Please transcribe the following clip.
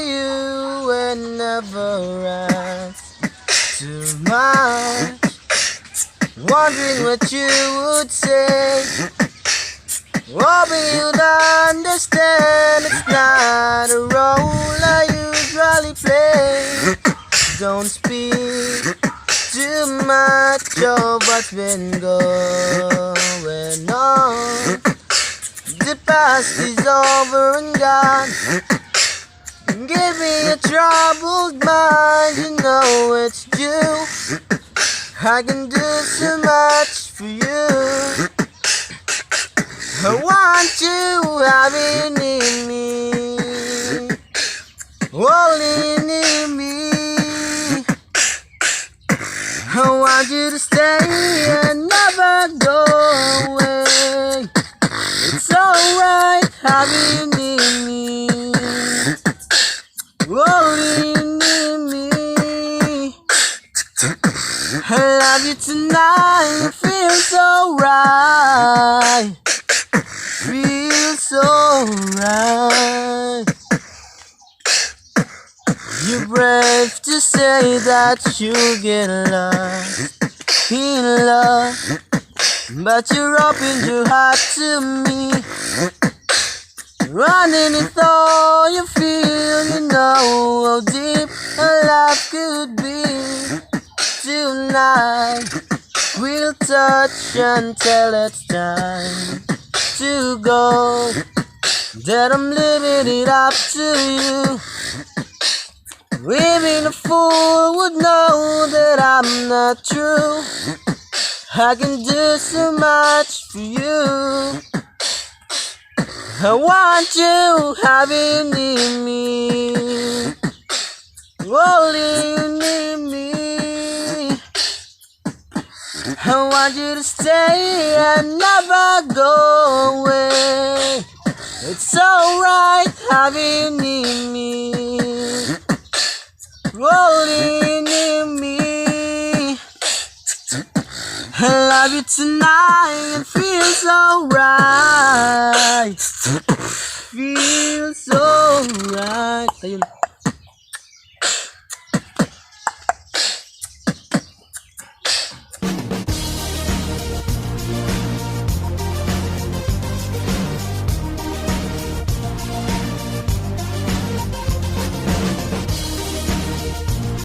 you and never ask too much. Wondering what you would say, hoping you'd understand it's not a role I usually play. Don't speak too much of what's been going on. The past is over and gone. Give me a troubled mind, you know it's due. I can do so much for you. I want you, have you near me, only near me. I want you to stay and never go away. It's alright, have you near me, only near me. I love you tonight, it feels so right. Feels so right. You're brave to say that you'll get lost in love, but you're open your heart to me. Running with all you feel, you know how deep a love could be. Tonight we'll touch until it's time to go. That I'm leaving it up to you. Even a fool would know that I'm not true. I can do so much for you. I want you, have you near me, only you near me. I want you to stay and never go away. It's alright, have you near me, only near me. I love you tonight, it feels alright. Feels alright. Ayun.